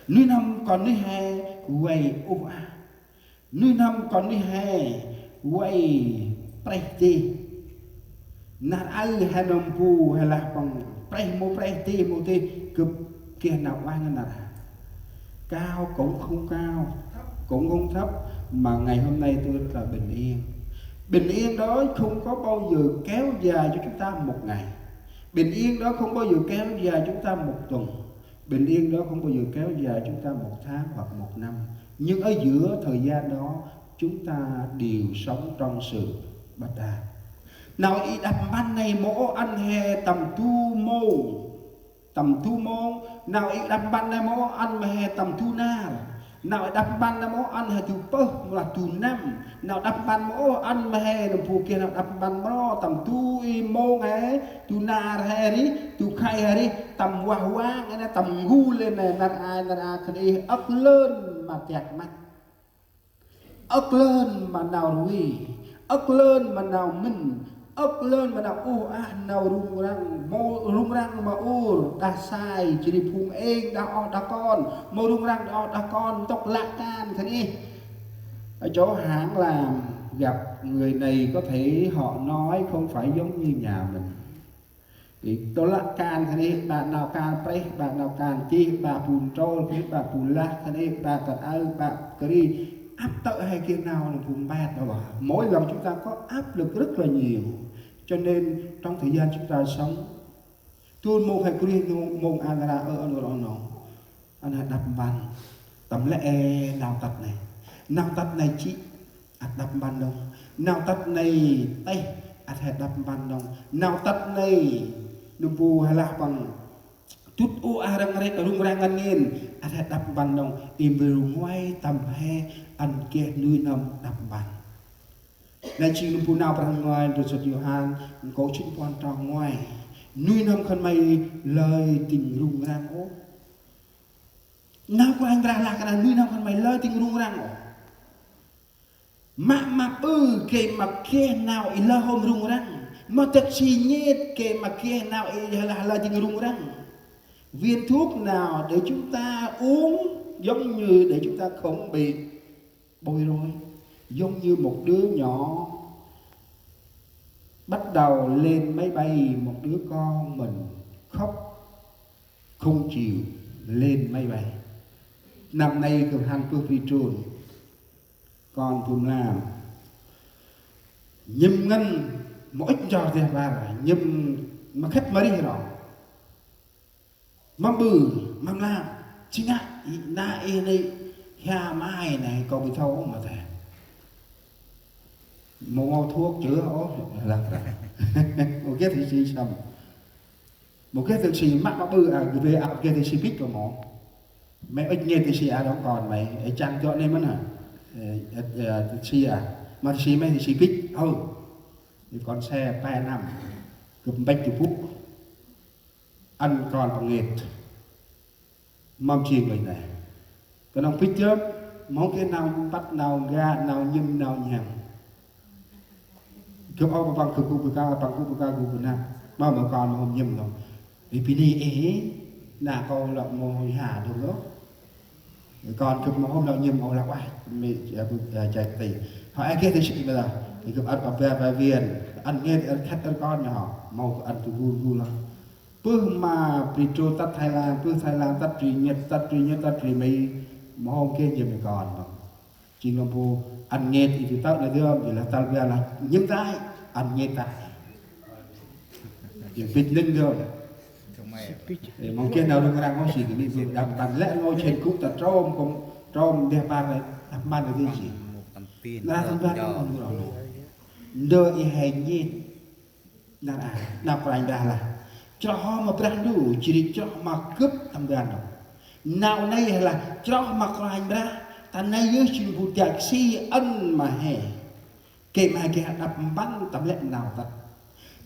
nuôi năm còn nuôi hè quay ô à nuôi năm còn nuôi hè quay preti nát ai hay nông phu hay là bằng preti mô tê cực kia nào ai nè cao cũng không cao cũng không thấp mà ngày hôm nay tôi là bình yên đó không có bao giờ kéo dài cho chúng ta một ngày, bình yên đó không bao giờ kéo dài chúng ta một tuần, bình yên đó không bao giờ kéo dài chúng ta một tháng hoặc một năm, nhưng ở giữa thời gian đó chúng ta đều sống trong sự bất an. Nào ý đập ban này mỗ ăn hè tầm thu mô nào ý đập ban này mỗ ăn hè tầm thu na nào đập ban này mỗ ăn hè thu pơ là thu năm nào đập ban mỗ ăn hè đồng phù kia nào đập ban mỗ tầm thu mô nghe thu na hè đi thu khai hè đi tầm hoa nghe tầm gu lên này nạt ai cái ấp lên mà chặt mắt ấp lên mà nào ruồi ấp lên mà nào mình ấp lên mà nào u nào rung răng mà u đã sai chỉ đi phùng eng đã con mà rung răng đã con tóc lạ can thế đi ở chỗ hãng làm gặp người này có thể họ nói không phải giống như nhà mình thì tôi lạ can thế đi bạn nào can pre bạn nào can chi bà phun trôi cái bà phun lạ thế đi bà tật ơi bà cái đi áp tự hay kia nào là phun bát đâu à mỗi lần chúng ta có áp lực rất là nhiều. Cho nên trong thời gian chúng ta sống tuôn môn hay kuriên môn an ra ở nó anh hãy đập bàn tầm lẽ nào tật này chị đập bàn đâu nào tật này tay hãy đập bàn đâu nào tật này nụ bù hay là bằng chút u răng rung răng ăn nghiền hãy đập bàn đâu im về ngoài tầm he ăn kia nuôi nằm đập bàn này chỉ nụ nào bằng ngoài rồi sốt Johan có chuyện quan trọng ngoài nuôi năm khăn mày lời tình rung rang ố nào có anh ra là cái nuôi năm khăn mày lời tình rung rang ố mà kể mà kia nào ý lời hôm rung rang mà thật chỉ nhét kể mà kia nào ý là lời tình rung rang viên thuốc nào để chúng ta uống giống như để chúng ta không bị bối rối, giống như một đứa nhỏ bắt đầu lên máy bay, một đứa con mình khóc không chịu lên máy bay. Năm nay cực hành cực phi trường con cùng làm nhâm ngân mỗi cho tiền và nhâm mà khách mới đi rồi mắm bừ mắm làm chính ạ na e này ha mai này còn bị thâu mà thèm một thuốc chữa ố là một cái thì xì sầm một cái thì xì mắt nó bự về ảo kia thì xì bít của mỏ mẹ ít nghe thì xì đóng còn mày ấy chăn cho nên mất xì mà xì mấy thì xì bít thì con xe 3 năm cực bách chục phút ăn còn bằng nghệt mong chiên người này còn ông bít chớp mong cái nào bắt nào ga nào nhâm nào nhàng cứ ông bằng cực cụ cao bằng cụ cao cụ nam mà còn mà không nhầm rồi vì đi ấy là con lợn ngồi hà được đó còn cực mà hôm nào nhầm ông là ai mẹ chạy tỉ hỏi kia thì sự bây giờ thì cực ăn cà phê viên ăn nghe ăn khách ăn con nhỏ mau ăn từ vui lắm bước mà bị trôi tắt Thái Lan bước Thái Lan tắt trì nhật tắt trì mấy mà hôm kia nhầm còn chỉ ngâm vô ăn nghe thì tao là đưa thì là tao ra là những cái ăn nghe tại những vịt linh rồi để mong kia nào đừng ra ngó chỉ cái gì đầm tàn lẽ ngồi trên cúc tạt trôm đẹp ba này đập ban được cái gì ra thằng ba không rồi đợi hành nhiên là nào của anh ra là cho họ mà brand đủ chỉ cho mà cướp thằng gan đâu nào này là cho mà của anh ra ta nay dưới chuyện vụ tiệc si ân mà hè kể mà kẻ đập bắn tầm lệ nào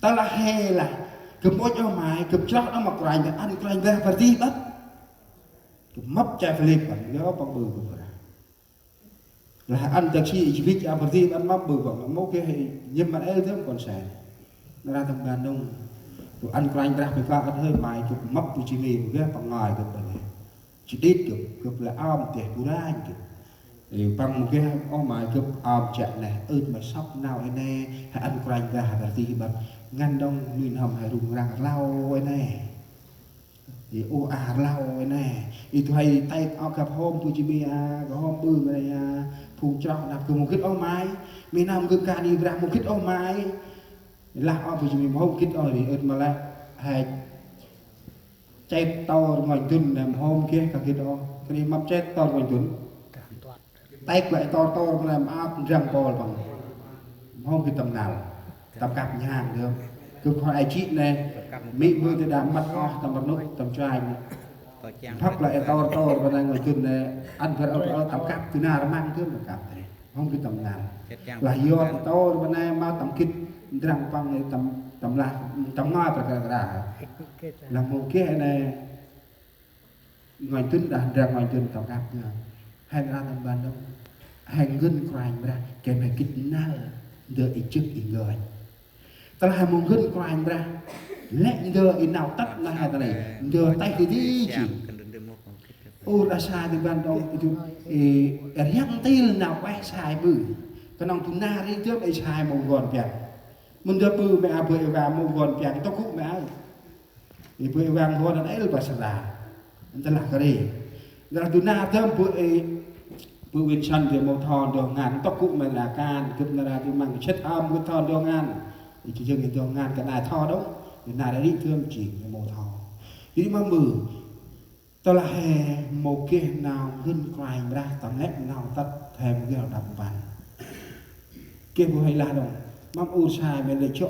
ta là hè là cứ mỗi cho mày cứ cho nó mặc lại cái ăn cái ra và đi bắt cứ mấp chạy phải lên bằng nó bằng bự là ăn tiệc si chỉ biết ăn và đi ăn mấp bự bằng mỗi cái nhưng mà ấy thế còn sẻ nó ra thằng đàn ông ăn cái ra phải pha hơi mày cứ mấp của chị mì cái bằng ngoài cái chỉ đít cướp là om tiền bù ra thì bằng cái ông mà cướp om chạm này mà sóc nào ấy nè hay ăn quanh ra là gì bật ngăn đông mình hầm hay rùng răng lau ấy nè thì ô lau ấy nè thì thầy tay ao cặp hôm tôi chỉ bị có hôm bự này phù trọng nạp cùng một kít ông mai mình làm cứ cả đi ra một kít ông mai là ông tôi chỉ bị hôm kít ông thì mà lại hay chạy tàu ngoài tuần làm hôm kia cả kia đó cái này mắm chết tàu ngoài tuần tay lại to làm áp răng bò bằng hôm cái tầm nào tầm cặp nhà hàng được cứ khỏi ai chị này mỹ mưa thì đã mặt o tầm mặt nút tầm trai thắp lại to và đang ngoài tuần này ăn phải ở tầm cặp từ nào nó mang thứ một cặp này không cái tầm nào là do to bên này mau tầm kít răng bằng này tầm là tầm ngoi và là một cái này ngoài tuần đã ra ngoài tuần tầm cặp nữa hay ra tầm ban đâu hành ngân quanh ra kèm hay kít nào đợi ít trước ít người ta là một ngân quanh ra lẽ đợi ít nào tắt là hai ta này đợi tay cái gì chỉ ô đã sai từ ban đầu itu yang til nào quay sai bự cái nòng chúng na đi trước đây sai một gòn bẹt mình đưa bự mẹ bự và một gòn bẹt tao cũng mẹ thì bự vàng gòn đấy là bà sả ta là cái gì là chúng na thơm bự viên chân thì một thòn đường ngàn tóc cũng mà là can cứ là từ măng chất âm cái thòn đường ngàn thì chỉ dừng đường ngàn cái này thò đó cái này đã đi thơm chỉ một thò thì mà mử tao là hè một cái nào gân quài ra tao hết nào tắt thêm cái nào đập bàn kia vừa hay là đâu mắm u xài mình để cho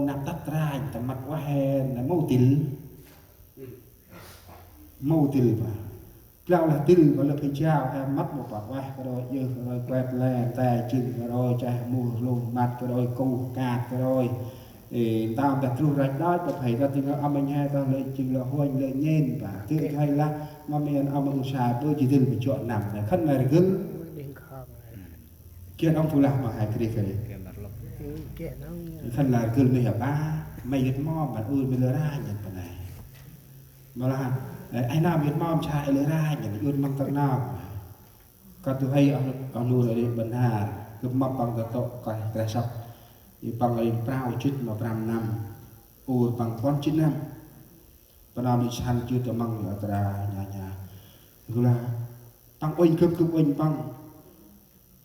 nạp tắt ra tao mặt quá hè là mâu tìl mà lao là tìl gọi là cái trao em mắt một bạc quá rồi giờ rồi quẹt lè tài chừng rồi chạy mùa luôn mặt rồi câu cạt rồi thì tao đặt luôn rạch đó tập phải ra tiếng âm anh hai tao lên chừng là hoành lên nhện và tiếng hay là mà mình âm u xài tôi chỉ tin phải chọn nằm này khăn này gân kia ông phụ làm mà hai cái đấy khăn là gân này ở ba mày biết mò mà ơi mới lỡ ra nhận phần này mà là ai nào biết mò trai lỡ ra nhận ơn mang tận nào còn tôi hay ông nuôi lại bận hà cứ mập bằng cái tổ cái sọc thì bằng cái prao chít mà 5 năm ôi bằng con 9 năm và nào mình săn chưa tầm măng ở nhà cứ là tăng oanh cướp oanh bằng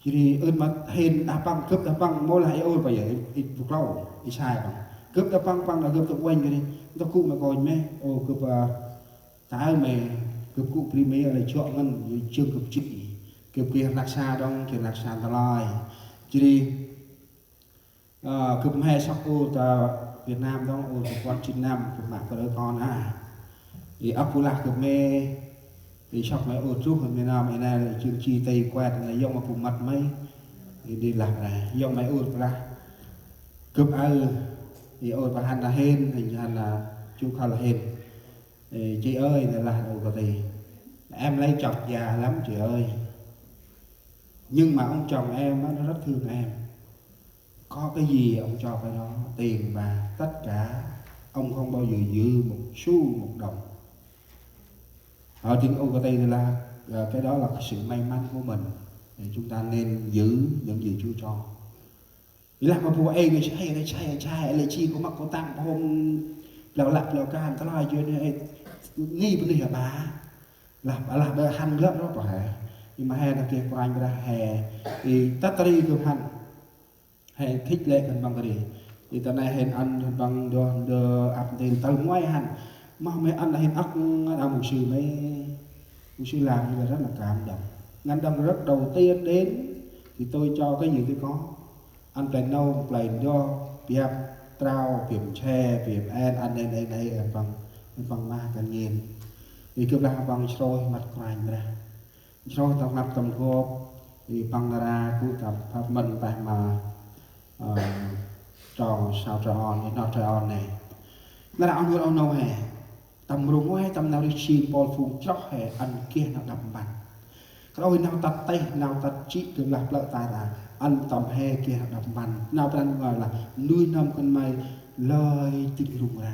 thì ơn mà hên đá bằng cướp đá bằng mỗi lại ôi bây giờ ít phục lâu ít sai bằng cướp đá bằng là cướp tự oanh cái đi tao cụ mà coi mẹ ô cướp cái mày cướp cụ premier là chọn ngân chưa cướp chị cướp kia lạc xa đông kia lạc xa ta lai chỉ cướp hai sắc ô ta Việt Nam đó ô quan 9 năm cướp mạng có đứa con thì ấp phụ lạc cướp mê thì sắc mấy ô chút ở Việt Nam này là chương chi tây quẹt là dòng mà phụ mặt mấy thì đi lạc này dòng mấy ô ra cướp thì ô và hắn là hên hình hắn là chú khá là hên thì chị ơi là đồ có gì em lấy chọc già lắm chị ơi nhưng mà ông chồng em nó rất thương em có cái gì ông cho cái đó tiền bạc tất cả ông không bao giờ dư một xu một đồng ở tiếng Âu Tây là cái đó là cái sự may mắn của mình thì chúng ta nên giữ những gì Chúa cho làm mà bùa ấy người trai lại chi của mặc có tặng hôm lào lạp lào can ta nói chuyện nghi vấn đề bà làm bà hành lớp đó phải nhưng mà hè là kia của anh ra hè thì tất tari của hành hè thích lệ cần bằng cái gì thì tận này hẹn ăn bằng đồ áp tiền tao ngoài hành mà mấy ăn là hẹn ác đã một sự làm như là rất là cảm động ngăn đông rất đầu tiên đến thì tôi cho cái gì tôi có ăn plei nâu plei do việc trao việc che việc ăn đây bằng ma cần nhìn thì cứ là bằng sôi mặt ngoài ra sôi tập lập tầm gộp thì bằng ra cụ tập pháp mình tại mà tròn sao tròn nó tròn này nó đã ăn ông nâu hè tầm rung hay tầm nào đi chìm bò phù chóc hè ăn kia nó đập bàn rồi nào tắt tay nào tắt chị cứ lặp lại ta là ăn tầm hè kia đập bàn nào ta gọi là nuôi năm con mày lời tình rung ra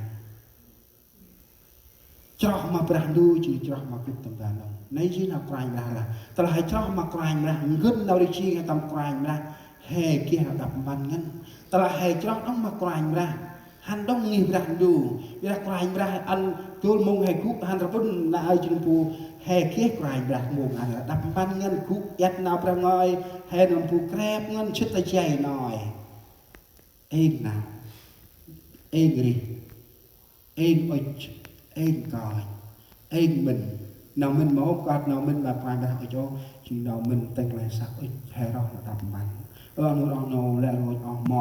cho mà bạc đuôi chỉ cho mà cướp tầm đàn ông nấy chỉ nào cài ra là ta là cho mà cài ra gân nào đi chi ngay tầm cài ra hè kia đập bàn ngân ta là hè cho ông mà cài ra han đông nghỉ bạc đu vì là cài ra ăn tôi mong hè cúp han ra vẫn là ai chừng phu hè kia cài ra mong ăn là đập bàn ngân cúp yết nào bạc ngồi hè nằm phu crep ngân chết tay chạy nồi êm nào êm đi êm ơi êm coi êm mình nào mình máu quạt nào mình bà phải ở chỗ chỉ nào mình tên là sắc hè đó là đập bàn nó lẹ rồi mò